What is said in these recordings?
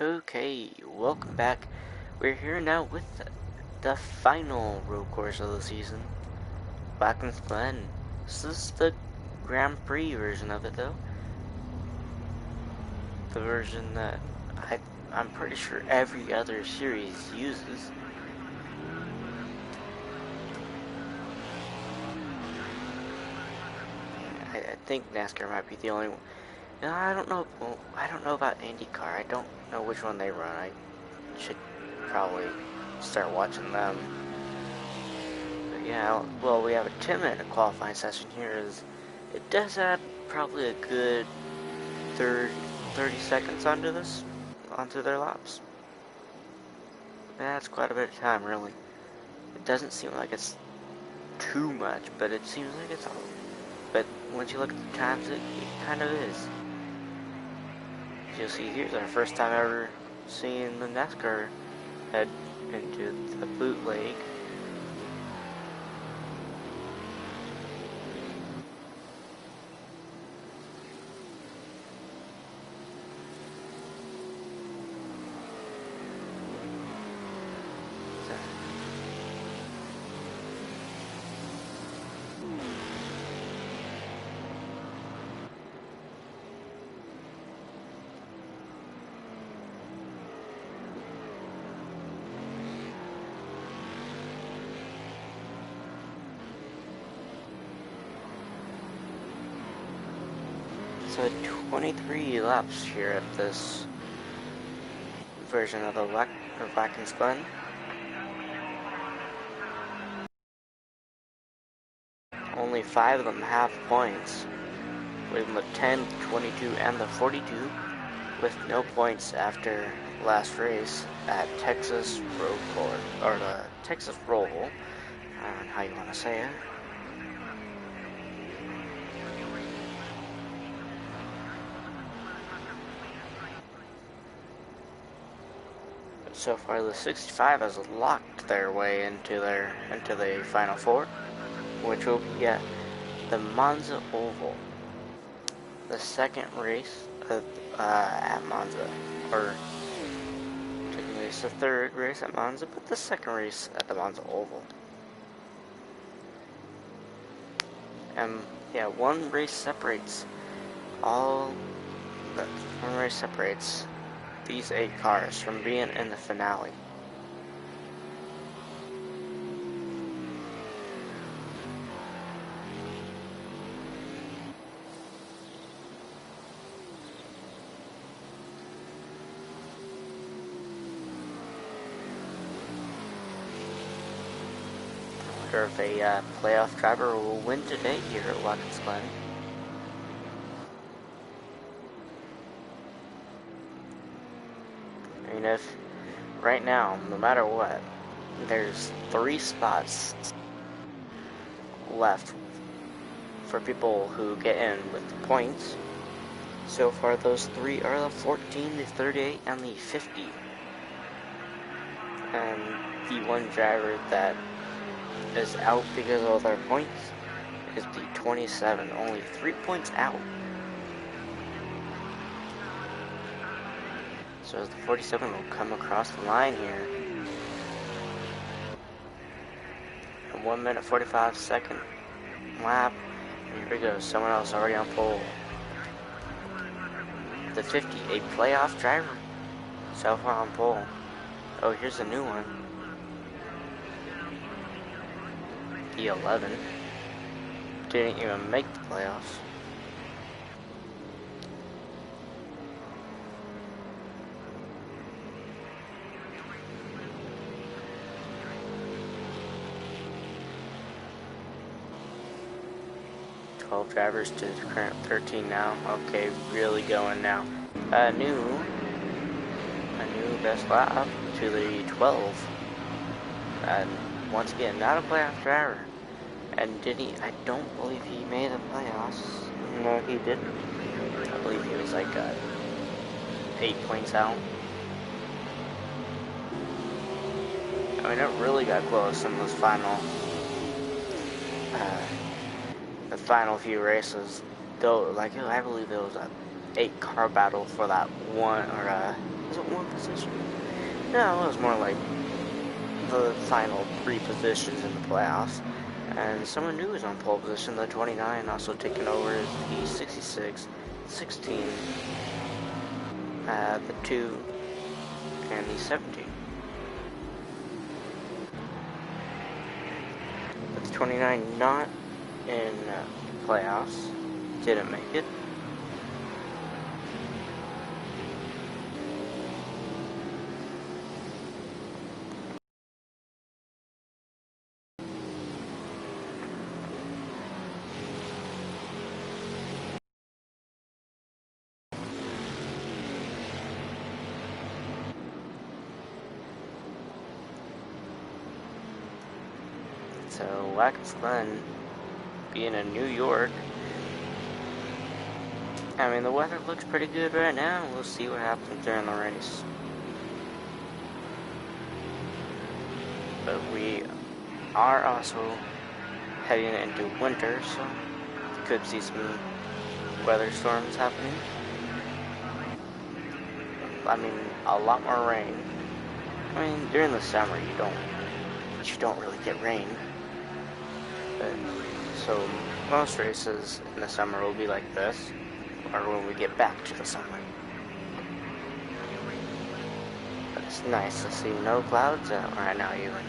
Okay, welcome back. We're here now with the final road course of the season, Watkins Glen. This is the Grand Prix version of it, though. The version that I'm pretty sure every other series uses. I think NASCAR might be the only one. No, I don't know. Well, I don't know about IndyCar. I don't know which one they run. I should probably start watching them. Yeah, well, we have a 10-minute qualifying session here. It does add probably a good 30 seconds onto their laps. That's quite a bit of time, really. It doesn't seem like it's too much, but it seems like it's all. But once you look at the times, it kind of is. As you'll see, here's our first time ever seeing the NASCAR head into the bootleg. So 23 laps here at this version of the Watkins Glen. Only 5 of them have points, with the 10, 22, and the 42, with no points after last race at Texas Road Course, or the Texas Roll, I don't know how you want to say it. So far, the 65 has locked their way into the Final Four, which will be at the Monza Oval, the second race at Monza, or technically it's the third race at Monza, but the second race at the Monza Oval. And yeah, one race separates these 8 cars from being in the finale. I wonder if a playoff driver will win today here at Watkins Glen. I mean, if right now, no matter what, there's 3 spots left for people who get in with the points. So far, those 3 are the 14, the 38, and the 50. And the one driver that is out because of their points is the 27, only 3 points out. So as the 47 will come across the line here. And 1 minute 45 second lap. And here we go, someone else already on pole. The 50, a playoff driver, so far on pole. Oh, here's a new one. The 11 didn't even make the playoffs. Drivers to the current 13 now. Okay, really going now. A new best lap to the 12. And once again, not a playoff driver. And I don't believe he made the playoffs. No, he didn't. I believe he was like 8 points out. I mean, it really got close in those the final few races. Though, like, I believe it was a 8 car battle for that one, or Was it one position? No, it was more like the final 3 positions in the playoffs. And someone new is on pole position, the 29, also taking over is the 66, 16, the 2, and the 17. But the 29 not in playoffs, didn't make it. So Watkins Glen, being in New York, I mean the weather looks pretty good right now. We'll see what happens during the race. But we are also heading into winter, so you could see some weather storms happening. I mean, a lot more rain. I mean, during the summer you don't really get rain. But, so most races in the summer will be like this, or when we get back to the summer. But it's nice to see no clouds out right now even.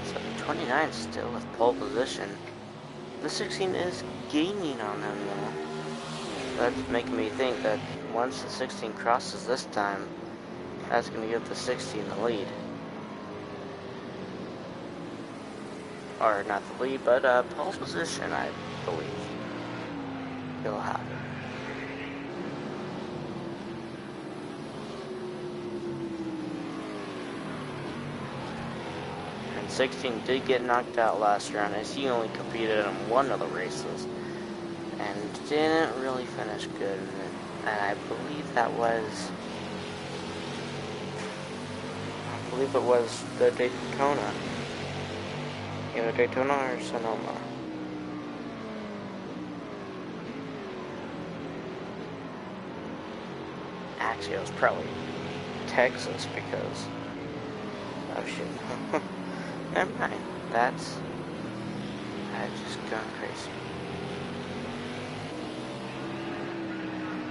So 29 still with pole position. The 16 is gaining on them though. That's making me think that once the 16 crosses this time, that's going to give the 16 the lead. Or not the lead, but pole position, I believe. He'll have it. And 16 did get knocked out last round as he only competed in one of the races. And didn't really finish good in it. And I believe it was the Daytona. Either Daytona or Sonoma. Actually, it was probably Texas because... oh shit. Never mind. I've just gone crazy.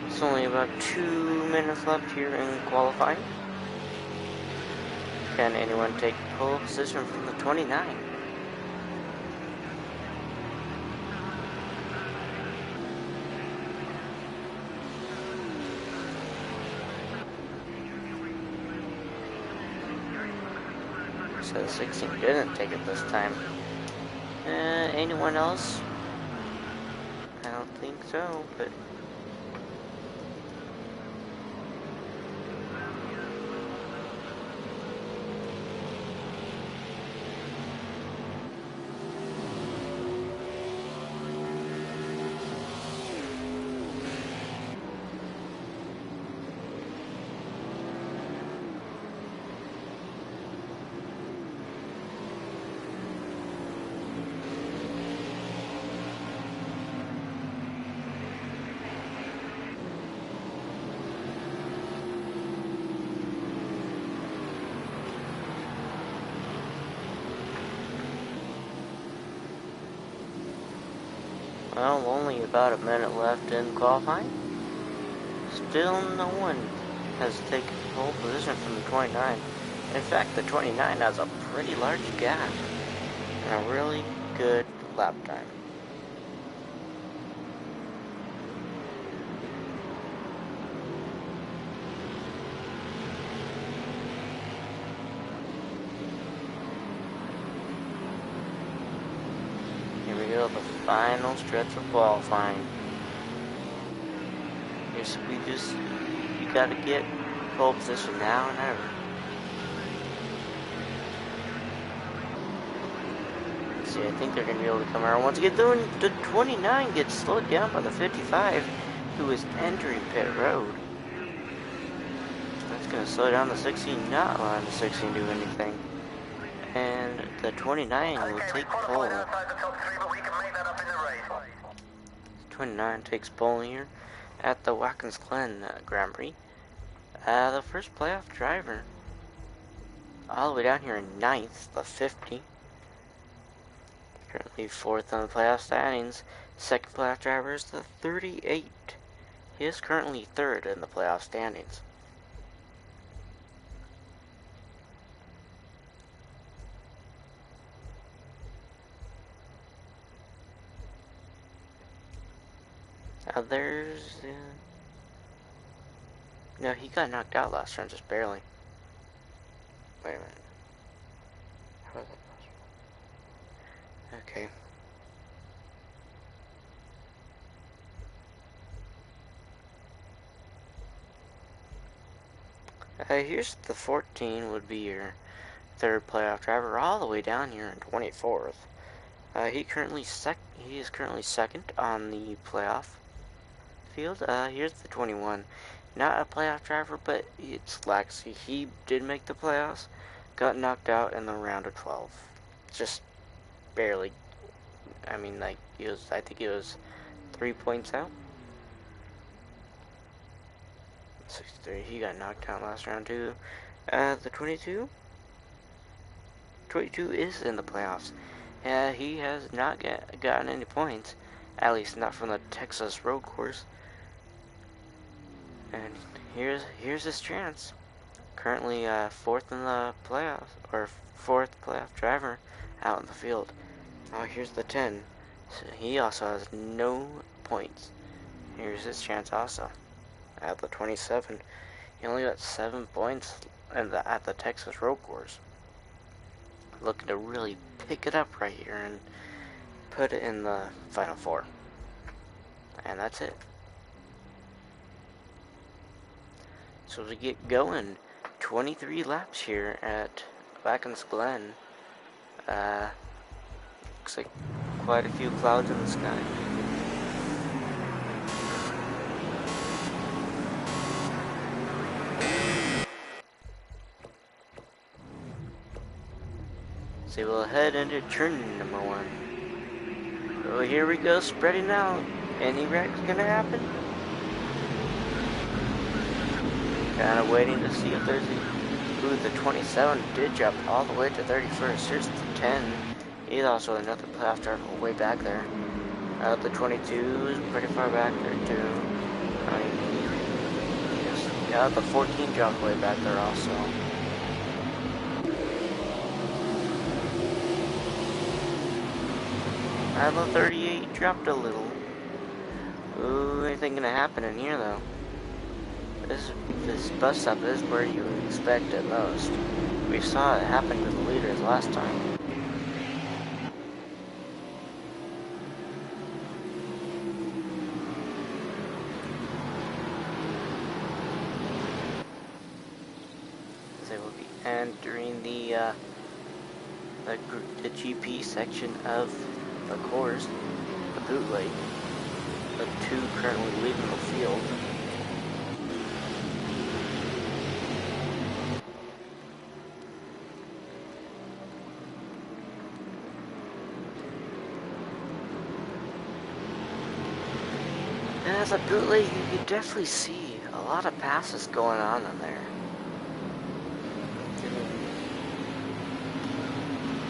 It's only about 2 minutes left here in qualifying. Can anyone take pole position from the 29? So the 16 didn't take it this time. Anyone else? I don't think so, but... well, only about a minute left in qualifying. Still no one has taken pole position from the 29. In fact, the 29 has a pretty large gap and a really good lap time. The final stretch of qualifying. You gotta get pole position now and ever. See, I think they're gonna be able to come around once again. The 29 gets slowed down by the 55, who is entering pit road. So that's gonna slow down the 16, not allowing the 16 to do anything. And the 29 will take pole. 29 takes pole here at the Watkins Glen Grand Prix. The first playoff driver. All the way down here in 9th, the 50. Currently 4th on the playoff standings. Second playoff driver is the 38. He is currently 3rd in the playoff standings. Now there's... no, he got knocked out last turn, just barely. Wait a minute. How was that possible? Okay. Here's the 14 would be your 3rd playoff driver, all the way down here in 24th. He is currently 2nd on the playoff field. Here's the 21. Not a playoff driver, but it's Lexi. He did make the playoffs. Got knocked out in the round of 12. Just barely. I mean, like, I think he was 3 points out. 63. He got knocked out last round, too. The 22? 22 is in the playoffs. He has not gotten any points. At least not from the Texas road course. And here's his chance. Currently 4th in the playoffs, or 4th playoff driver out in the field. Oh, here's the 10. So he also has no points. Here's his chance also. At the 27, he only got 7 points at the Texas road course. Looking to really pick it up right here and put it in the Final Four. And that's it. So to get going, 23 laps here at Watkins Glen. Looks like quite a few clouds in the sky. So we'll head into turn number 1. So here we go, spreading out. Any wreck's gonna happen? Kind of waiting to see if there's a... Ooh, the 27 did jump all the way to 31st. Here's the 10. He's also another playoff driver way back there. The 22 is pretty far back there too. Yeah, the 14 jumped way back there also. The 38 dropped a little. Ooh, anything gonna happen in here though? This bus stop is where you would expect it most. We saw it happen to the leaders last time. They will be entering the GP section of the course, the bootleg. The 2 currently leaving the field. And as a bootleg, you can definitely see a lot of passes going on in there.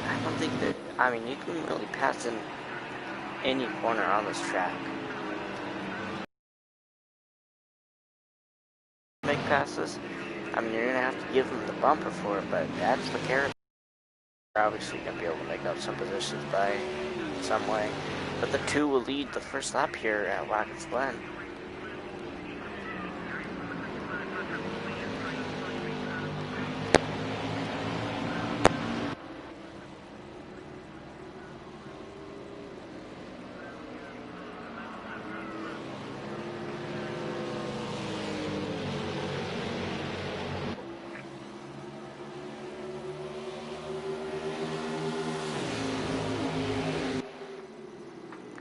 I don't think that, I mean, you can really pass in any corner on this track. Make passes, I mean, you're going to have to give them the bumper for it, but that's the carrot. You're obviously going to be able to make up some positions by some way. But the 2 will lead the first lap here at Watkins Glen.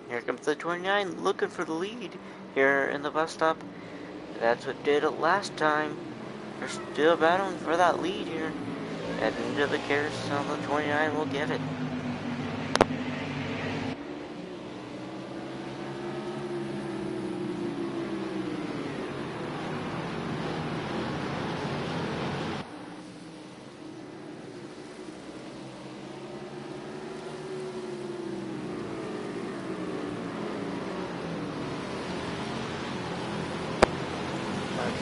Here comes the 29 looking for the lead here in the bus stop. That's what did it last time. They're still battling for that lead here. And into the carousel, the 29 will get it.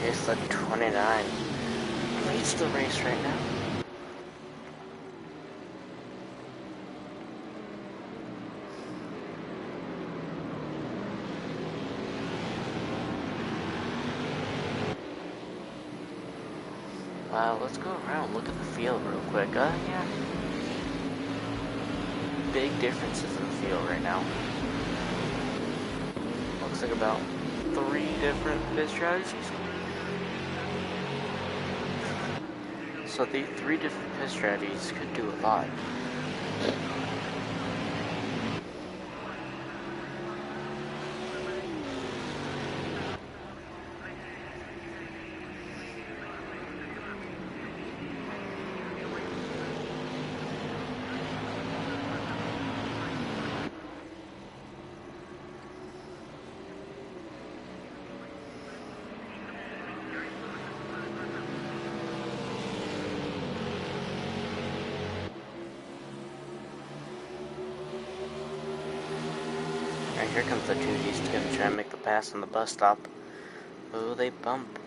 Okay, so the 29 leads the race right now. Let's go around and look at the field real quick. Yeah. Big differences in the field right now. Looks like about 3 different pit strategies. So the 3 different pit strategies could do a lot. And here comes the 2. He's gonna try and make the pass on the bus stop. Oh, they bump.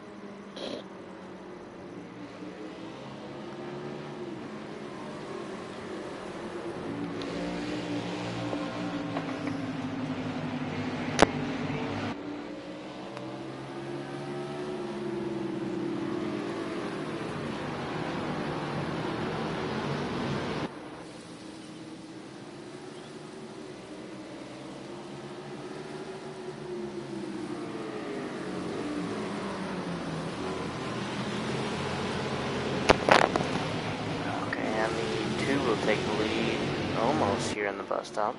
Will take the lead almost here in the bus stop.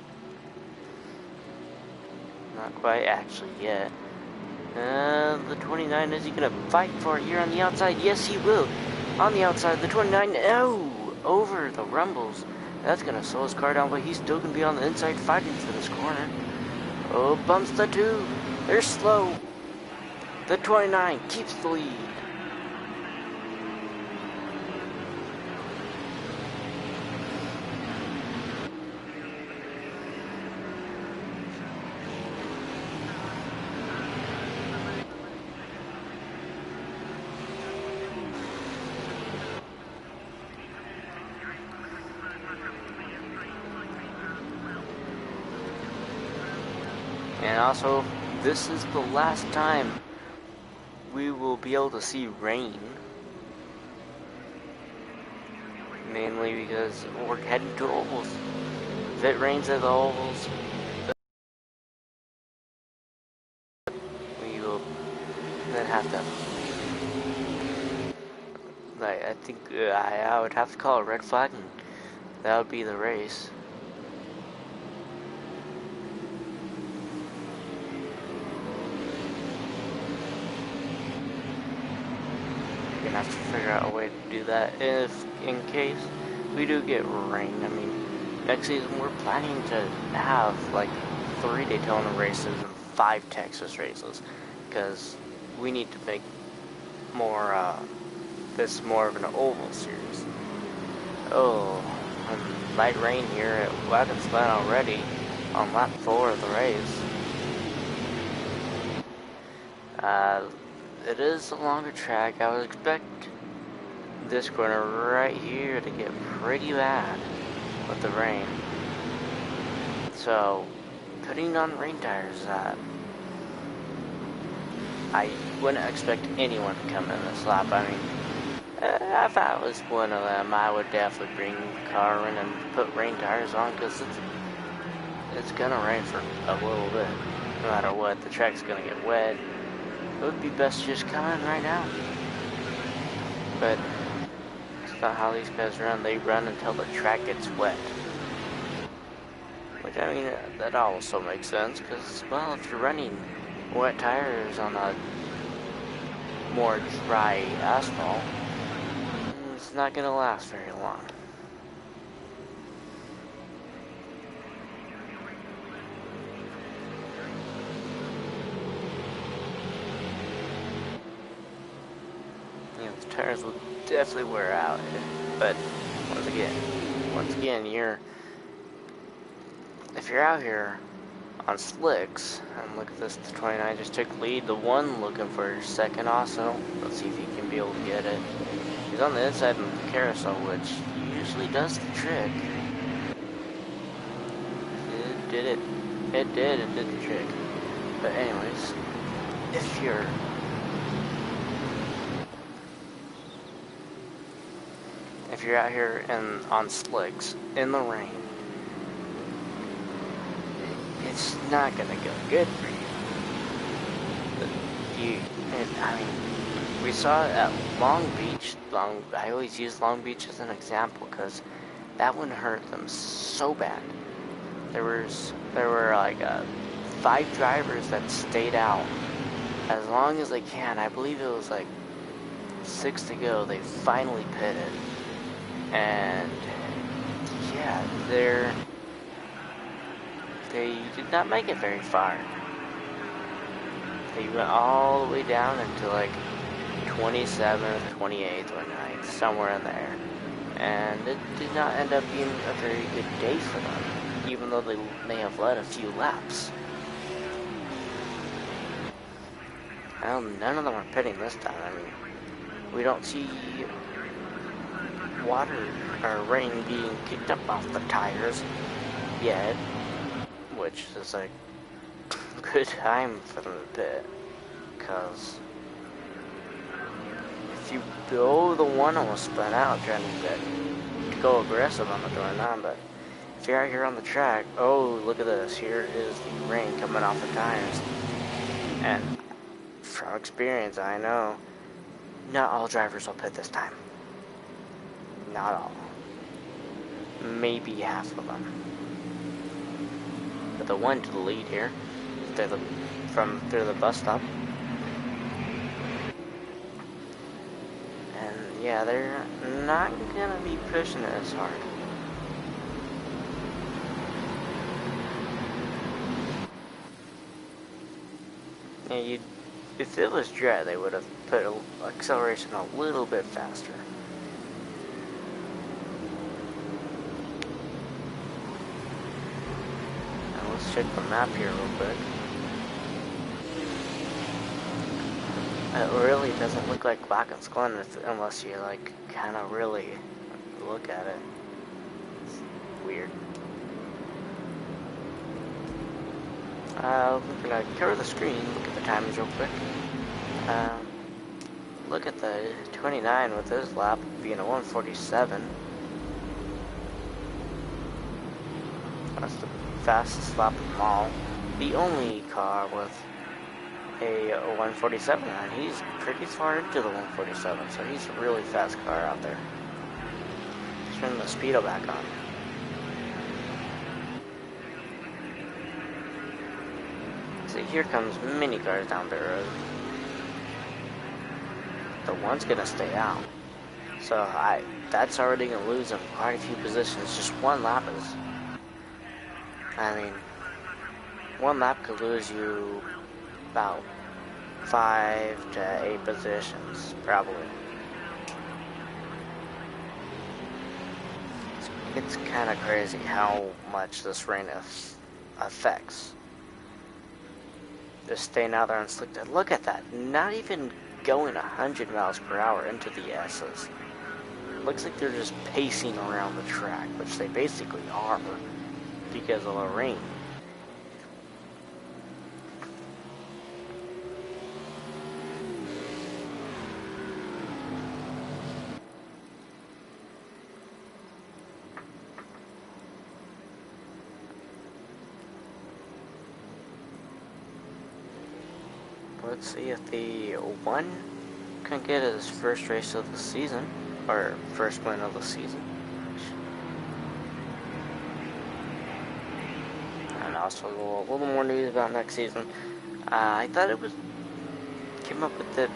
Not quite actually yet. The 29, is he gonna fight for it here on the outside? Yes, he will. On the outside, the 29, over the rumbles. That's gonna slow his car down, but he's still gonna be on the inside fighting for this corner. Oh, bumps the 2. They're slow. The 29 keeps the lead. And also, this is the last time we will be able to see rain. Mainly because we're heading to ovals. If it rains at the ovals, we will then have to... I think I would have to call a red flag, and that would be the race. Have to figure out a way to do that if in case we do get rain. I mean, next season we're planning to have like 3 Daytona races and 5 Texas races, because we need to make more this more of an oval series. Oh, light rain here at Watkins Glen already on lap 4 of the race. It is a longer track. I would expect this corner right here to get pretty bad with the rain. So, putting on rain tires, I wouldn't expect anyone to come in this lap. I mean, if I was one of them, I would definitely bring the car in and put rain tires on, because it's gonna rain for a little bit. No matter what, the track's gonna get wet. It would be best to just come in right now. But it's not how these guys run. They run until the track gets wet. Which, I mean, that also makes sense, because, well, if you're running wet tires on a more dry asphalt, it's it's not gonna last very long. You know, the tires will definitely wear out, but once again, if you're out here on slicks, and look at this, the 29 just took lead, the one looking for second also. Let's see if he can be able to get it. He's on the inside of the carousel, which usually does the trick. It did the trick. But anyways, if you're out here on slicks in the rain, it's not gonna go good for you. I mean, we saw it at Long Beach. I always use Long Beach as an example because that one hurt them so bad. There were like 5 drivers that stayed out as long as they can. I believe it was like 6 to go. They finally pitted, and yeah, they did not make it very far. They went all the way down into like 27th, 28th, or 9th, somewhere in there. And it did not end up being a very good day for them, even though they may have led a few laps. Well, none of them are pitting this time. I mean, we don't see water or rain being kicked up off the tires yet, which is a good time for them to pit, because if you the one almost spun out trying to go aggressive on the 29, but if you're out here on the track, oh, look at this, here is the rain coming off the tires, and from experience, I know not all drivers will pit this time. Not all. Maybe half of them. But the one to the lead here, through the bus stop. And yeah, they're not gonna be pushing it as hard. Yeah, if it was dry, they would have put acceleration a little bit faster. Now let's check the map here real quick. It really doesn't look like Watkins Glen unless you like kind of really look at it. It's weird. We're gonna cover the screen, look at the timings real quick. Look at the 29 with his lap being a 147. That's the fastest lap of them all. The only car with a 147, and he's pretty far into the 147, so he's a really fast car out there. Turn the speedo back on. See, here comes mini cars down the road. The one's gonna stay out, so that's already gonna lose him quite a few positions. Just one lap is, I mean, one lap could lose you about 5 to 8 positions, probably. It's kind of crazy how much this rain affects. Just staying out there on slick. Look at that. Not even going 100 miles per hour into the S's. Looks like they're just pacing around the track, which they basically are because of the rain. Let's see if the one can get his first race of the season, or first win of the season. And also a little more news about next season. I thought it was came up with it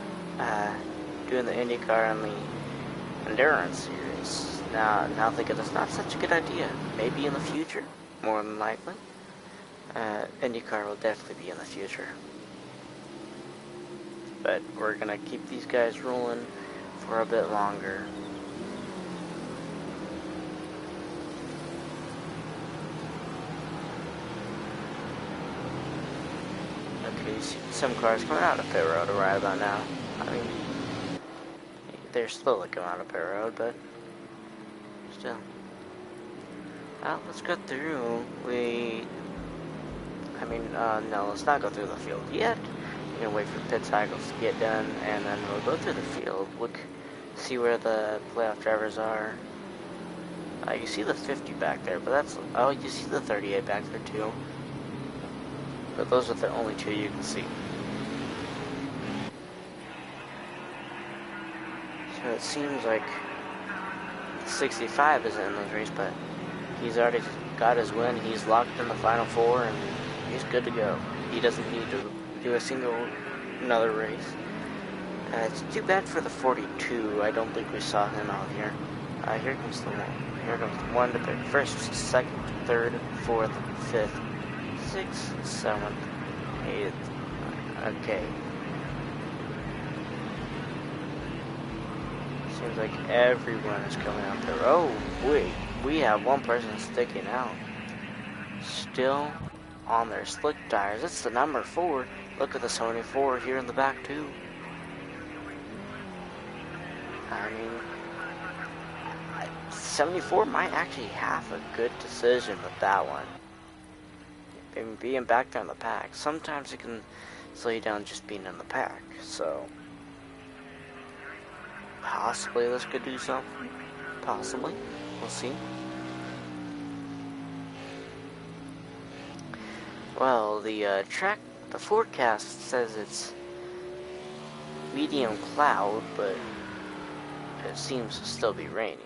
doing the IndyCar and the endurance series. Now think of this, not such a good idea. Maybe in the future, more than likely. IndyCar will definitely be in the future. But we're gonna keep these guys rolling for a bit longer. Okay, you see some cars coming out of pit road right about now. I mean, they're slowly coming out of pit road, but still. Let's go through. No, let's not go through the field yet. We're gonna wait for pit cycles to get done, and then we'll go through the field. Look, see where the playoff drivers are. You see the 50 back there, but that's... Oh, you see the 38 back there too. But those are the only two you can see. So it seems like 65 isn't in this race, but he's already got his win. He's locked in the final four, and he's good to go. He doesn't need to do another race. It's too bad for the 42. I don't think we saw him out here. Here comes the one. Here comes the 1 to 3rd. First, second, third, fourth, fifth, sixth, seventh, eighth. Okay. Seems like everyone is coming out there. Oh, wait. We have one person sticking out. Still on their slick tires. It's the number 4. Look at the 74 here in the back, too. I mean, 74 might actually have a good decision with that one. And being back there in the pack, sometimes it can slow you down just being in the pack. So, possibly this could do something. Possibly. We'll see. Well, the forecast says it's medium cloud, but it seems to still be raining.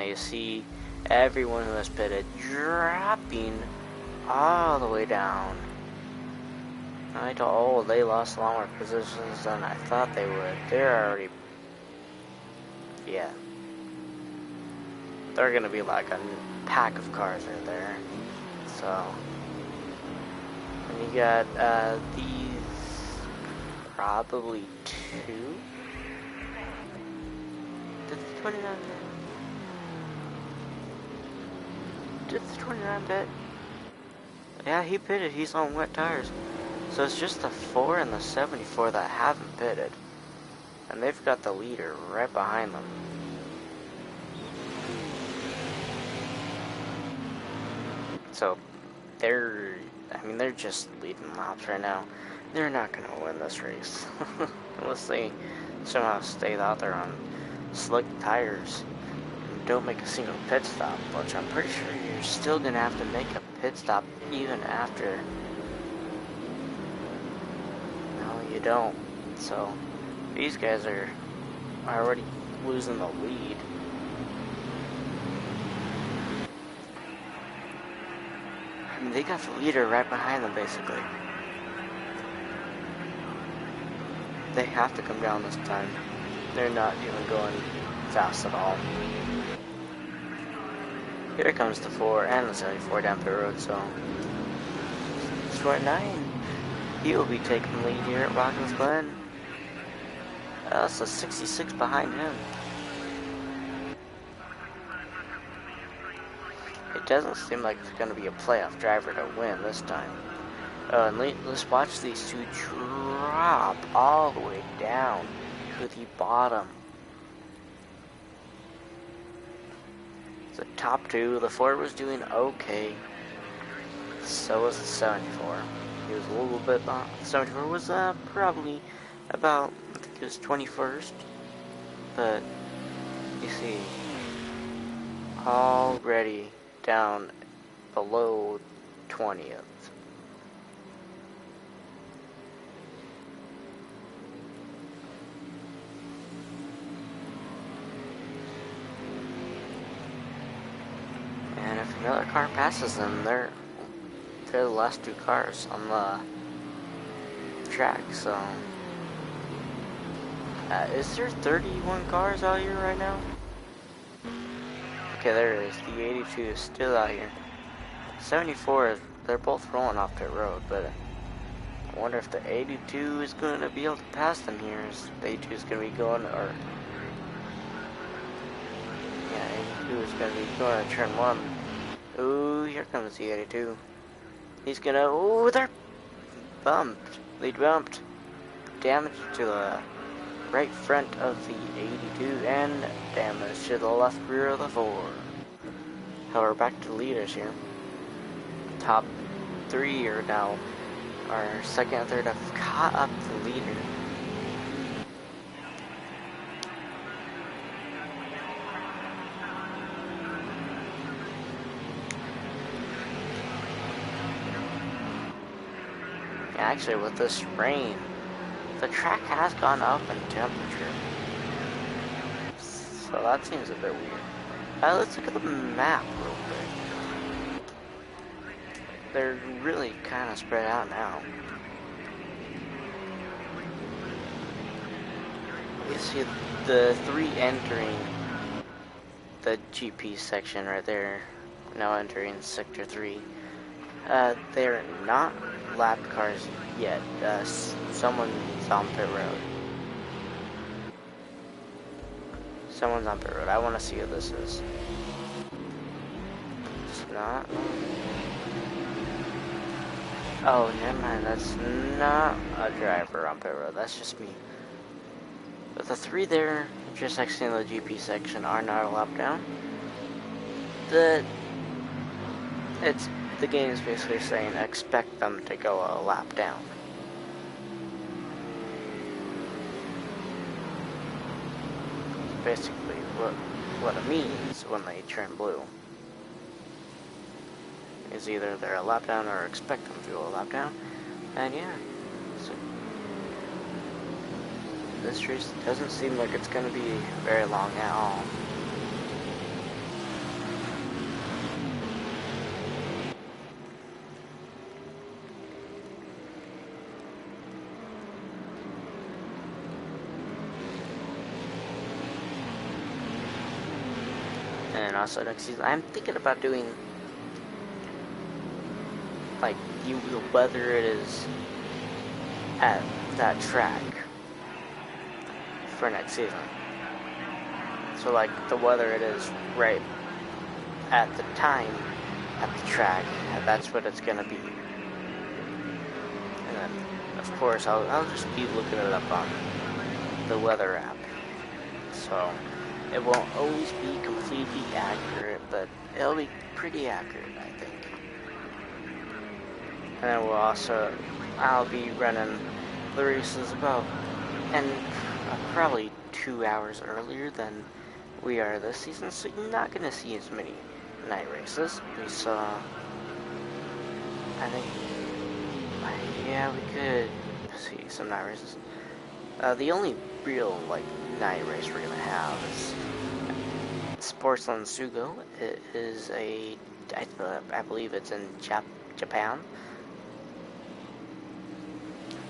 You see everyone who has pitted dropping all the way down. They lost longer positions than I thought they would. They're already... Yeah. They're gonna be like a pack of cars right there. So... And you got, these... Probably 2? Did the 29... Did the 29 pit? Yeah, he pitted. He's on wet tires. So it's just the 4 and the 74 that haven't pitted. And they've got the leader right behind them. So they're just leading laps right now. They're not going to win this race. Unless they somehow stay out there on slick tires. Don't make a single pit stop, which I'm pretty sure you're still gonna have to make a pit stop even after. No, you don't. So these guys are already losing the lead. I mean, they got the leader right behind them, basically. They have to come down this time. They're not even going fast at all. Here comes the 4 and the 74 down the road, so... Short 9. He will be taking the lead here at Watkins Glen. That's a 66 behind him. It doesn't seem like it's going to be a playoff driver to win this time. And let's watch these two drop all the way down to the bottom. The top 2, the 4 was doing okay. So was the 74. He was a little bit behind. The 74 was probably about, I think it was 21st. But you see, already down below 20th. if another car passes them, they're the last two cars on the track. So, is there 31 cars out here right now? Okay, there it is. The 82 is still out here. 74, they're both rolling off pit road, but I wonder if the 82 is going to be able to pass them here. The 82 is going to be going, or yeah, 82 is going to be going to turn 1. Ooh, here comes the 82. He's going to, ooh, they're bumped. Lead bumped. Damage to the right front of the 82 and damage to the left rear of the 4. However, back to the leaders here. Top 3 are now, our second and third have caught up the leader. Yeah, actually, with this rain, the track has gone up in temperature. So that seems a bit weird. Let's look at the map real quick. They're really kind of spread out now. You see the 3 entering the GP section right there, now entering Sector 3. They're not lapped cars yet. Someone's on pit road. Someone's on pit road. I want to see who this is. It's not. Oh, never mind. That's not a driver on pit road. That's just me. But the 3 there, just exiting the GP section, are not a lap down. The game is basically saying expect them to go a lap down. Basically what it means when they turn blue is either they're a lap down or expect them to go a lap down. And yeah, so this race doesn't seem like it's going to be very long at all. And also next season, I'm thinking about doing, like, whether it is at that track for next season. So, like, the weather it is right at the time at the track, that's what it's gonna be. And then, of course, I'll just be looking it up on the weather app. So it won't always be completely accurate, but it'll be pretty accurate, I think. And then I'll be running the races probably 2 hours earlier than we are this season, so you're not going to see as many night races. We saw, I think, yeah, we could see some night races. The only real, like, night race we're gonna have is Sportsland Sugo. It is I believe it's in Japan.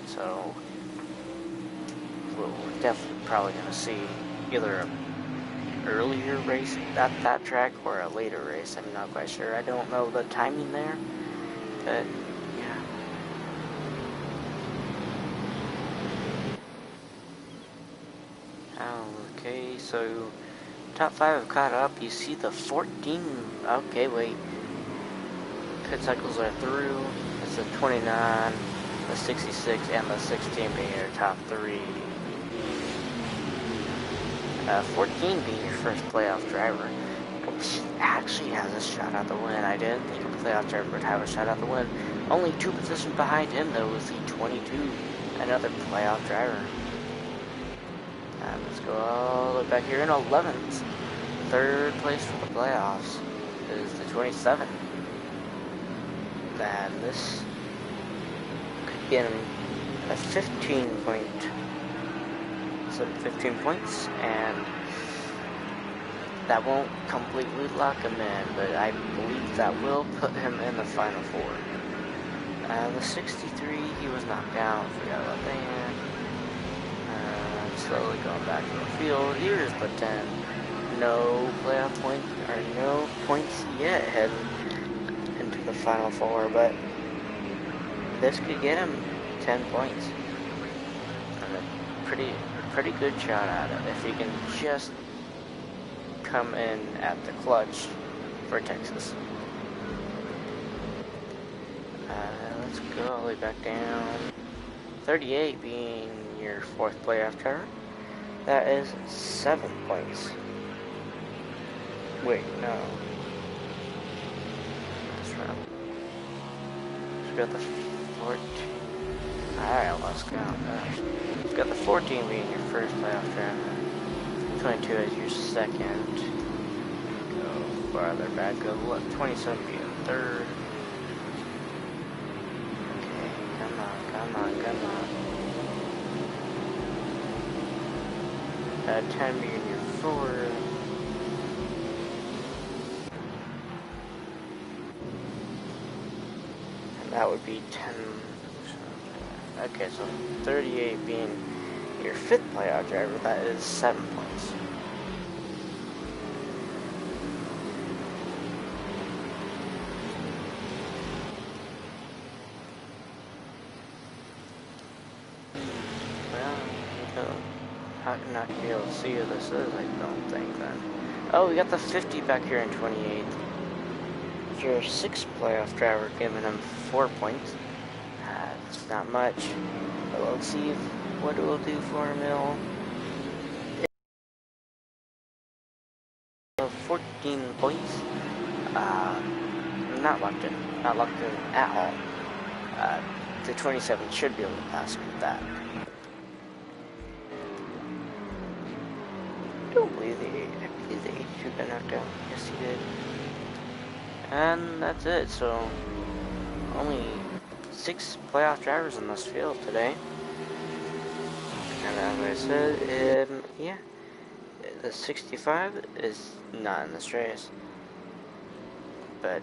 So we're definitely probably gonna see either an earlier race at that track or a later race. I'm not quite sure. I don't know the timing there, but yeah. Okay, so top 5 have caught up. You see the 14. Okay, wait. Pit cycles are through. It's the 29, the 66, and the 16 being your top 3. 14 being your first playoff driver, which actually has a shot at the win. I didn't think a playoff driver would have a shot at the win. Only 2 positions behind him, though, was the 22, another playoff driver. Let's go all the way back here in 11th. 3rd place for the playoffs is the 27. And this could be a 15 point. So 15 points, and that won't completely lock him in, but I believe that will put him in the Final Four. The 63, he was knocked out for yellow band. Slowly going back to the field. Here's the 10. No playoff point, or no points yet heading into the Final Four, but this could get him 10 points. And a pretty good shot at it if he can just come in at the clutch for Texas. Let's go all the way back down. 38 being your fourth playoff driver. That is 7 points. Wait, no. That's wrong. We got the 14. Alright, let's count that. We've got the 14 being your first playoff driver. 22 as your second. Go farther back. Go left. 27 being third. Okay, come on. 10 being your fourth. And that would be 10. Okay, so 38 being your fifth playoff driver, that is 7 points. Well, I'm not gonna be able to see who this is, I don't think, then. Oh, we got the 50 back here in 28th. Your sixth playoff driver, giving him 4 points. It's not much, but let's see what it will do for him. It'll 14 points. Not locked in at all. The 27 should be able to pass me with that. I don't believe the 8. I believe the 8 should have been knocked out. Yes, he did. And that's it. So only 6 playoff drivers in this field today. And as I said, yeah, the 65 is not in this race, but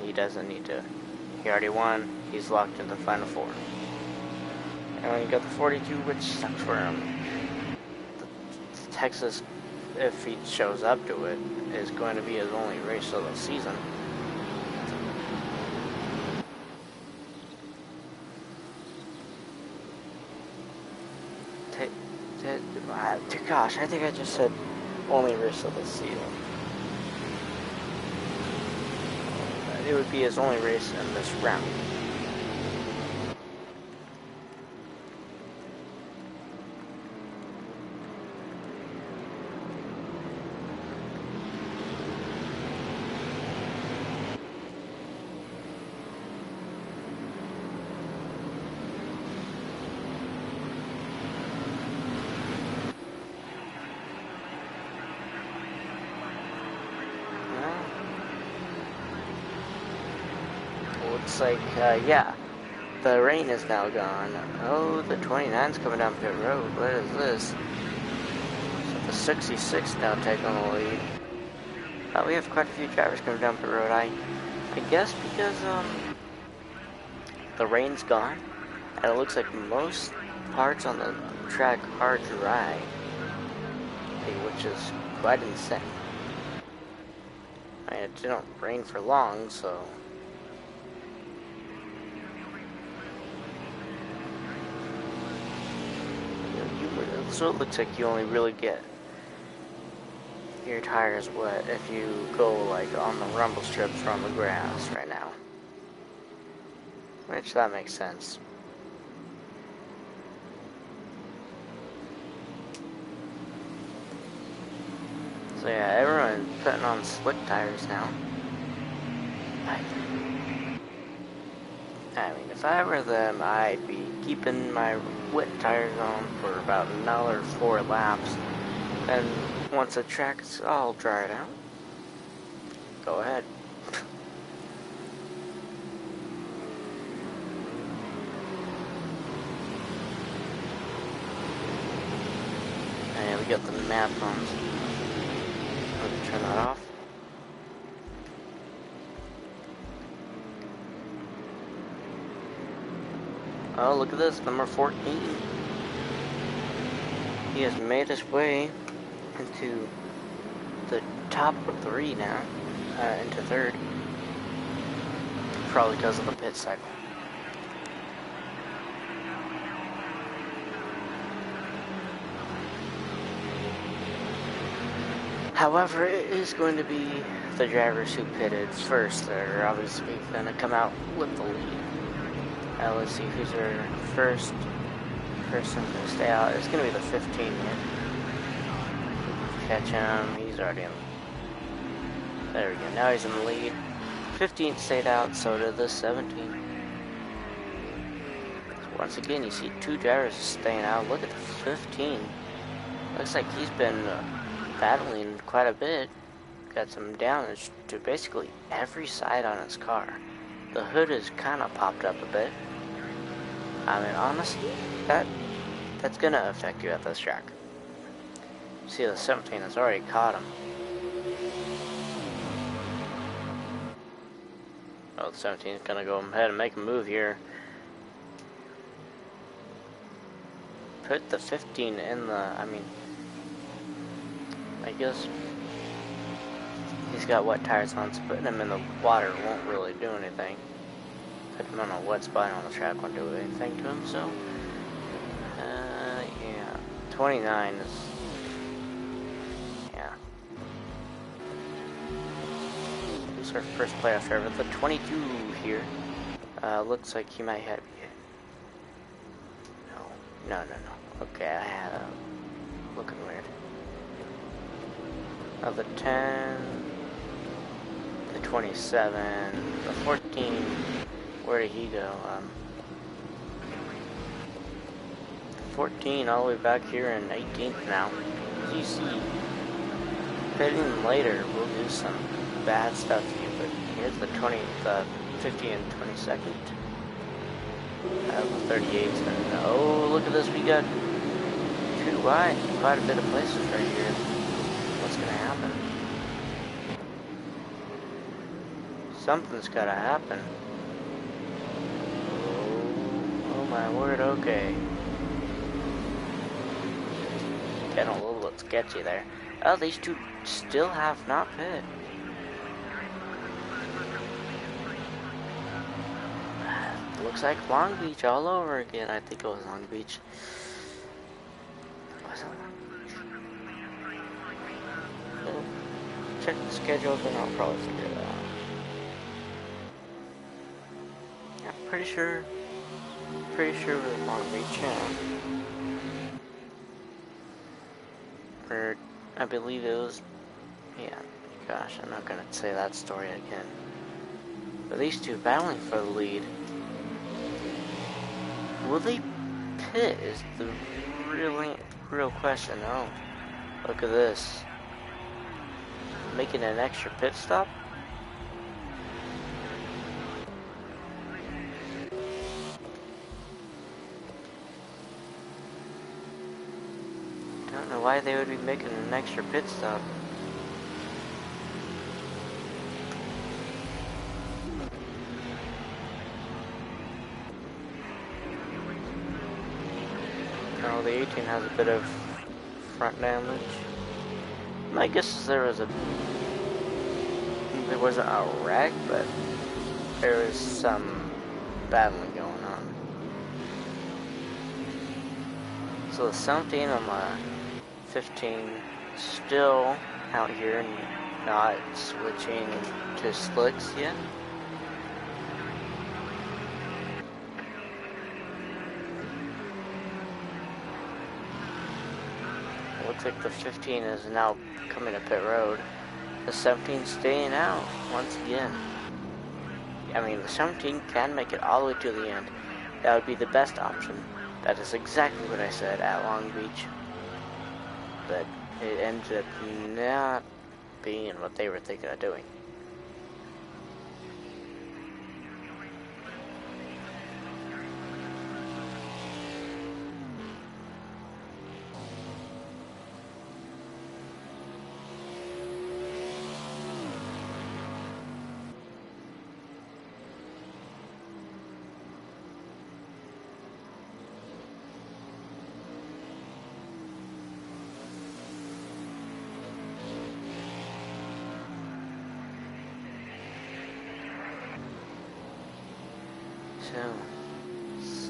he doesn't need to. He already won. He's locked in the Final Four. And then you got the 42, which sucks for him. The Texas, if he shows up to it, is going to be his only race of the season. Gosh, I think I just said only race of the season. It would be his only race in this round. Looks like, yeah, the rain is now gone. Oh, the 29's coming down pit road. What is this? So the 66 now taking the lead. We have quite a few drivers coming down pit road. I guess because, the rain's gone, and it looks like most parts on the track are dry, which is quite insane. I mean, it didn't rain for long, so... So it looks like you only really get your tires wet if you go like on the rumble strips or on the grass right now. Which that makes sense. So yeah, everyone's putting on slick tires now. I mean, if I were them, I'd be keeping my wet tires on for about another 4 laps. And once the track's all dried out, go ahead. And we got the map on. turn that off. Oh, look at this, number 14. He has made his way into the top 3 now, into 3rd. Probably because of the pit cycle. However, it is going to be the drivers who pitted first that are obviously going to come out with the lead. Let's see who's our first person to stay out. It's going to be the 15 here. Catch him. He's already in. There we go. Now he's in the lead. 15 stayed out, so did the 17. So once again, you see 2 drivers staying out. Look at the 15. Looks like he's been battling quite a bit. Got some damage to basically every side on his car. The hood is kind of popped up a bit. I mean, honestly, that's gonna affect you at this track. See, the 17 has already caught him. Oh, the 17 is gonna go ahead and make a move here. Put the 15 in the, I guess he's got wet tires on, so putting him in the water won't really do anything. Putting him on a wet spot on the track won't do anything to him, so yeah, 29 is, yeah. This is our first playoff driver, the 22 here. Looks like he might have, no. Okay, I had a, looking weird. The 10, the 27, the 14, where did he go? 14 all the way back here in 18th now. As you see, pitting later will do some bad stuff to you, but here's the 50 and 22nd. The 38, and oh, look at this, we got 2 wide, quite a bit of places right here. What's gonna happen? Something's gotta happen. Oh my word, okay. Getting a little bit sketchy there. Oh, these 2 still have not pit. Looks like Long Beach all over again. I think it was Long Beach. Check the schedule, then I'll probably figure it out. Yeah, pretty sure it was Long Beach, yeah. Or, I believe it was, yeah, gosh, I'm not gonna say that story again. But these 2 battling for the lead. Will they pit is the real question. Oh, look at this. Making an extra pit stop? Don't know why they would be making an extra pit stop. Oh, the 18 has a bit of front damage. My guess is there wasn't a wreck, but there was some battling going on. So the 17 and the 15 still out here and not switching to slicks yet. Looks like the 15 is now coming to pit road. The 17 staying out once again. I mean, the 17 can make it all the way to the end. That would be the best option. That is exactly what I said at Long Beach. But it ended up not being what they were thinking of doing.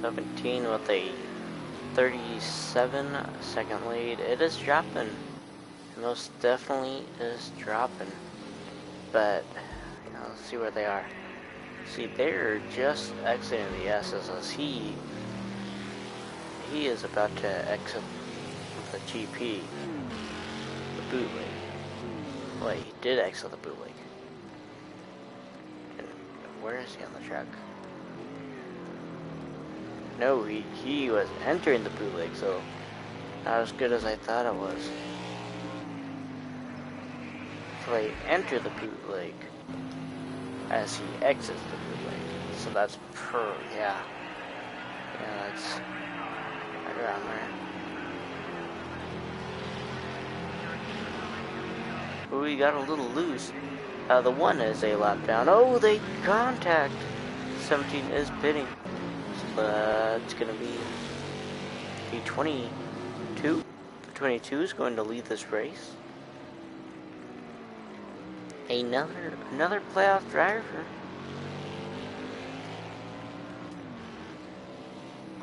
17 with a 37-second lead. It is dropping. It most definitely is dropping. But, you know, let's see where they are. See, they're just exiting the S's as he is about to exit the GP, the bootleg. Wait, he did exit the bootleg. And where is he on the track? No, he was entering the bootleg, so not as good as I thought it was. So they enter the bootleg as he exits the bootleg. So that's yeah, that's right around there. But we got a little loose. The one is a lap down. Oh, they contact. 17 is pitting. So that's gonna be the 22. The 22 is going to lead this race. Another playoff driver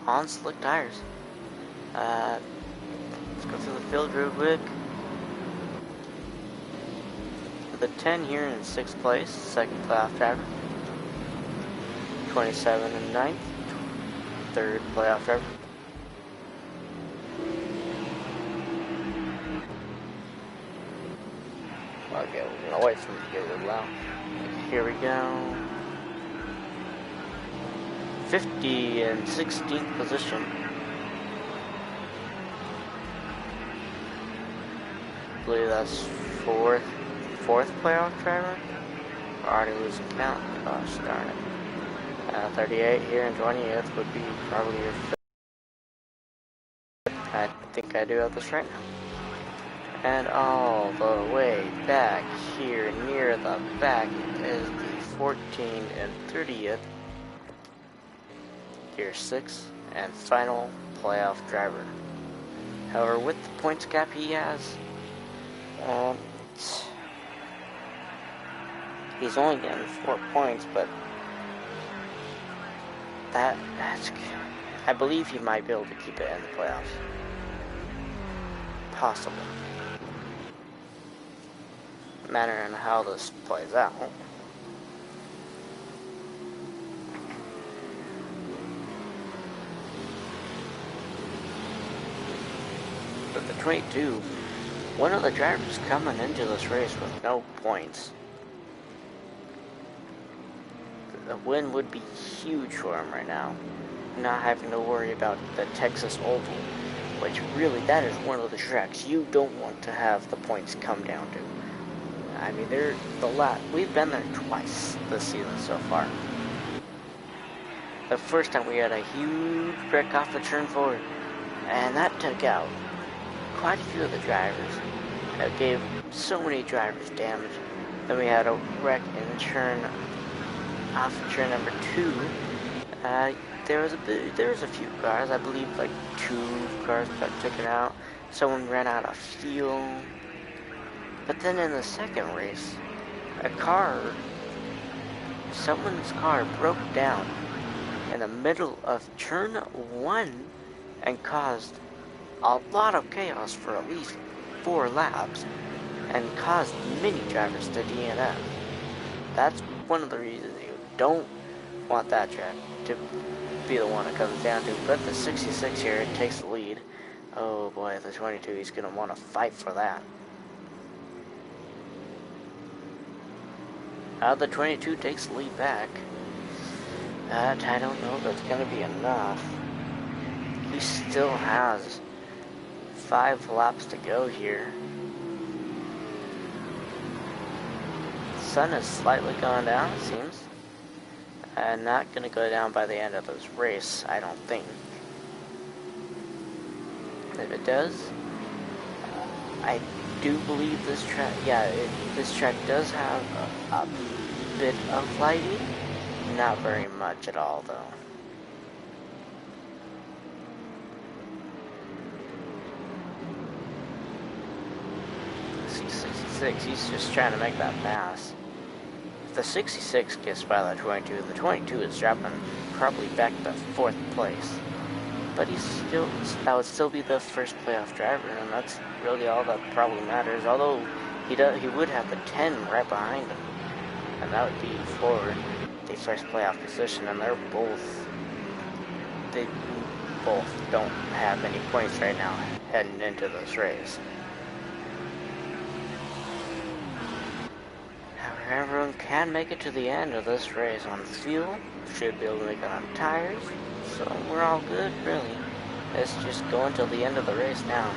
on slick tires. Let's go through the field real quick. The 10 here in 6th place, second playoff driver. 27 in 9th, third playoff driver. Okay, we're gonna wait for him to get a little out. Here we go. 50 and 16th position. I believe that's fourth playoff driver. We're already losing count. Gosh darn it. 38 here in 20th would be probably your fifth. I think I do have this right now. And all the way back here near the back is the 14 and 30th. Your 6th and final playoff driver. However, with the points gap he has, he's only getting 4 points, but that's I believe he might be able to keep it in the playoffs. Possible. Matter on how this plays out. But the 22, one of the drivers coming into this race with no points. The win would be huge for him right now. Not having to worry about the Texas Oval, which really, that is one of the tracks you don't want to have the points come down to. I mean, we've been there twice this season so far. The first time we had a huge wreck off the turn 4, and that took out quite a few of the drivers. It gave so many drivers damage. Then we had a wreck in turn off of turn number 2. There was a few cars, I believe like 2 cars got taken out. Someone ran out of fuel. But then in the second race, someone's car broke down in the middle of turn 1 and caused a lot of chaos for at least 4 laps and caused many drivers to DNF. That's one of the reasons you don't want that track to be the one it comes down to. But the 66 here takes the lead. Oh boy, the 22, he's going to want to fight for that. The 22 takes the lead back. I don't know if it's going to be enough. He still has 5 laps to go here. The sun has slightly gone down, it seems. Not going to go down by the end of this race, I don't think. If it does, I do believe this track, this track does have a bit of lighting. Not very much at all, though. C66, he's just trying to make that pass. the 66 gets by the 22, the 22 is dropping probably back to 4th place. But that would still be the first playoff driver, and that's really all that probably matters. Although he would have the 10 right behind him, and that would be for the first playoff position. And they both don't have any points right now heading into this race. However, everyone can make it to the end of this race on fuel. Should be able to make it on tires. So we're all good, really. Let's just go until the end of the race now.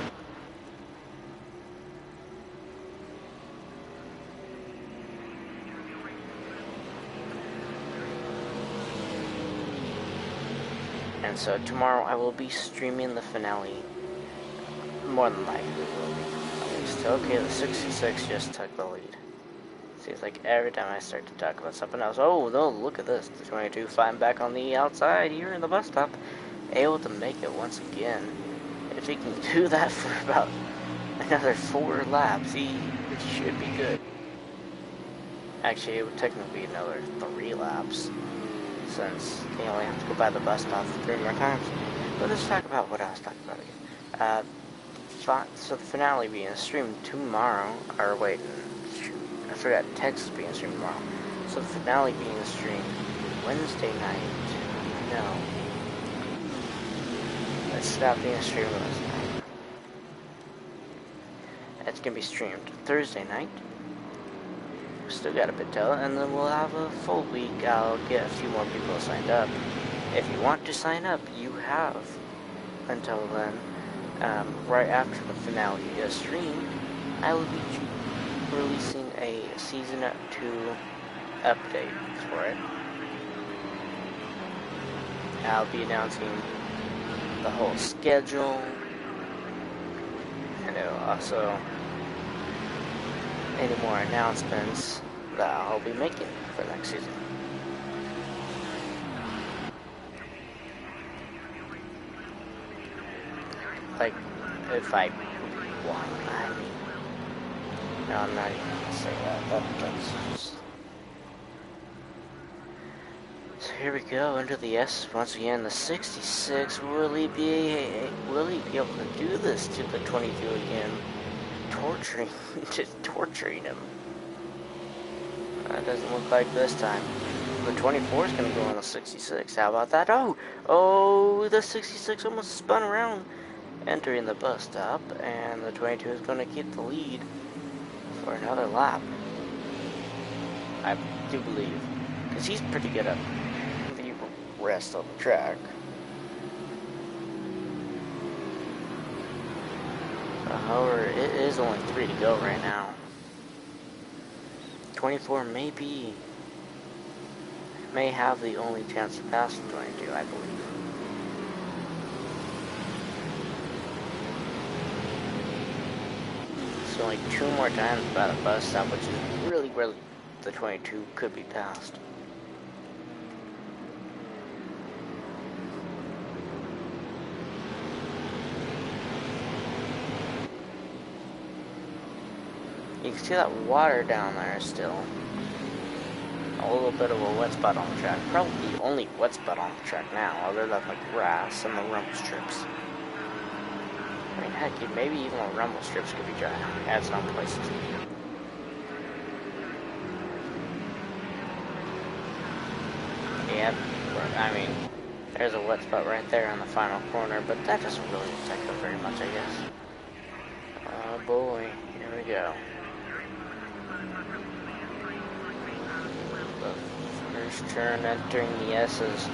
And so tomorrow I will be streaming the finale. More than likely will be. At least, okay, the 66 just took the lead. Seems like every time I start to talk about something else, oh no, look at this. The 22 flying back on the outside here in the bus stop. Able to make it once again. If he can do that for about another 4 laps, he should be good. Actually, it would technically be another 3 laps, since he only have to go by the bus stop 3 more times. But let's talk about what I was talking about again. So the finale being streamed tomorrow, or wait, I forgot, Texas being streamed tomorrow. So the finale being streamed Wednesday night. No. Let's stop being streamed Wednesday night. It's gonna be streamed Thursday night. Still got a bit till, and then we'll have a full week. I'll get a few more people signed up. If you want to sign up, you have until then. Right after the finale is streamed, I will be releasing a Season 2 update for it. I'll be announcing the whole schedule, and also any more announcements that I'll be making for next season. Like, if I want, no, I'm not even gonna say that. That's just... So here we go into the S once again. The 66. Will he be able to do this to the 22 again? Torturing him. That doesn't look like this time. The 24 is gonna go on the 66. How about that? Oh, the 66 almost spun around, entering the bus stop, and the 22 is gonna keep the lead for another lap. I do believe, because he's pretty good at the rest of the track. However, it is only 3 to go right now. 24 may have the only chance to pass the 22, I believe. So only 2 more times by the bus stop, which is really where the 22 could be passed. You can see that water down there still. A little bit of a wet spot on the track. Probably the only wet spot on the track now, other than the grass and the rumble strips. I mean, heck, maybe even the rumble strips could be dry at some places. Yep, I mean, there's a wet spot right there on the final corner, but that doesn't really affect it very much, I guess. Oh boy, here we go. First turn entering the S's.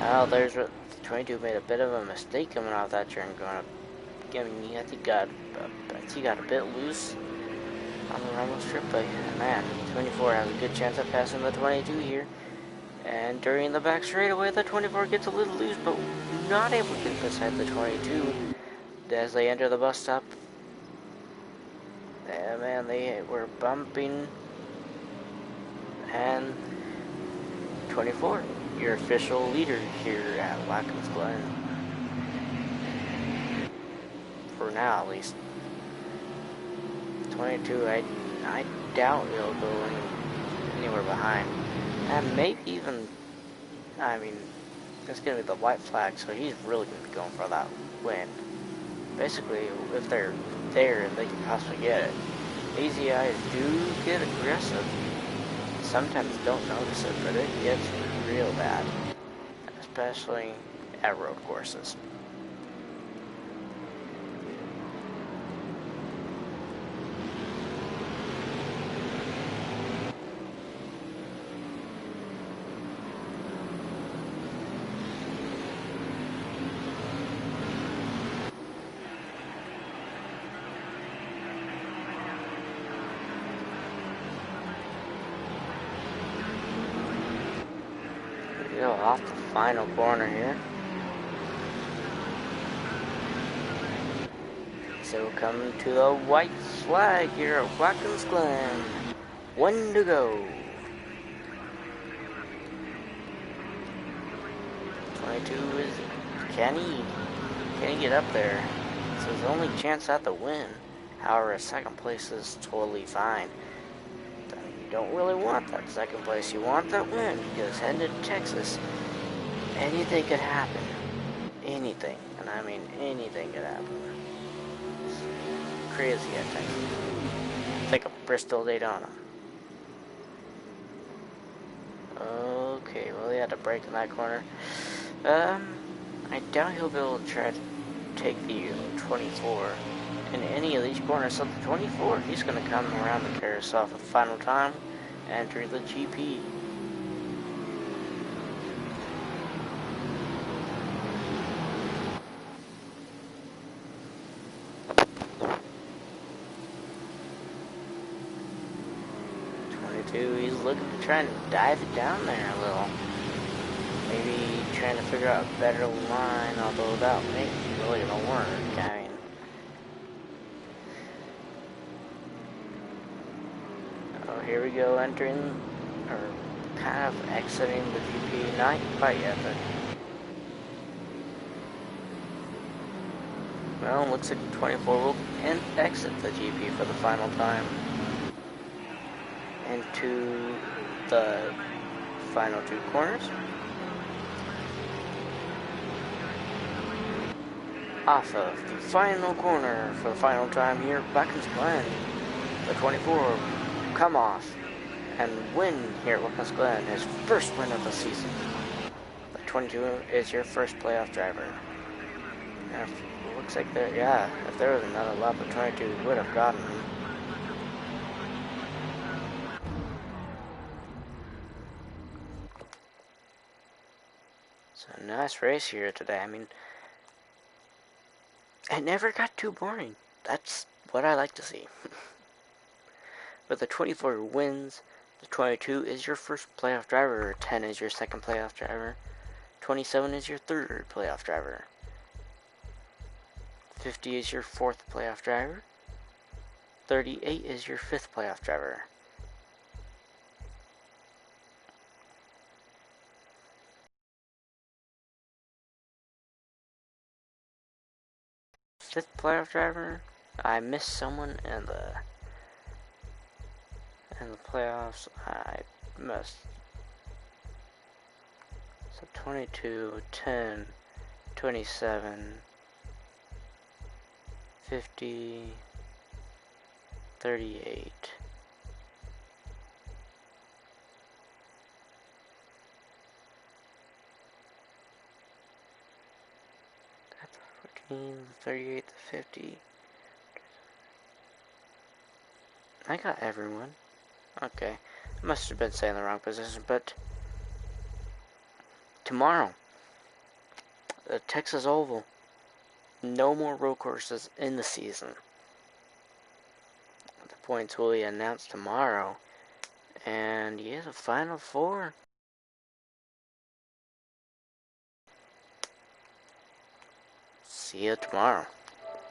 Oh, there's what the 22 made a bit of a mistake coming off that turn, going up. I think he got a bit loose on the rumble strip, but man, 24 has a good chance of passing the 22 here. And during the back straightaway, the 24 gets a little loose, but not able to get beside the 22 as they enter the bus stop. Yeah, man, they were bumping. And 24, your official leader here at Watkins Glen. For now, at least. 22, I doubt he'll go anywhere behind. And maybe even, I mean, it's going to be the white flag, so he's really going to be going for that win. Basically, if they're there and they can possibly get it, lazy eyes do get aggressive. Sometimes don't notice it, but it gets real bad, especially at road courses. Go off the final corner here. So coming to the white flag here at Watkins Glen. 1 to go. 22 is can he get up there? It's his only chance at the win. However, second place is totally fine. You don't really want that second place. You want that win because heading to Texas, anything could happen. Anything, and I mean anything could happen. It's crazy at Texas. It's like a Bristol Daytona. Okay, well, he had to brake in that corner. I doubt he'll be able to try to take the 24 in any of these corners. So the 24, he's going to come around the carousel for the final time, enter the GP. He's looking to try and dive it down there a little. Maybe trying to figure out a better line, although that ain't really gonna work. I mean, oh, here we go, entering, or kind of exiting the GP. Not quite yet, but well, looks like the 24 will exit the GP for the final time into the final two corners. Off of the final corner for the final time here, Watkins Glen. The 24 come off and win here at Watkins Glen, his first win of the season. The 22 is your first playoff driver. And it looks like there, yeah, if there was another lap, the 22 would have gotten him. So nice race here today. I mean, it never got too boring. That's what I like to see. But the 24 wins. The 22 is your first playoff driver. 10 is your second playoff driver. 27 is your third playoff driver. 50 is your fourth playoff driver. 38 is your fifth playoff driver. Fifth playoff driver. I missed someone in the playoffs. I missed. So 22, 10, 27, 50, 38. That's 14, 38, 50. I got everyone. Okay. I must have been saying the wrong position, but tomorrow, the Texas Oval. No more road courses in the season. The points will be announced tomorrow. And yeah, the final four. See you tomorrow.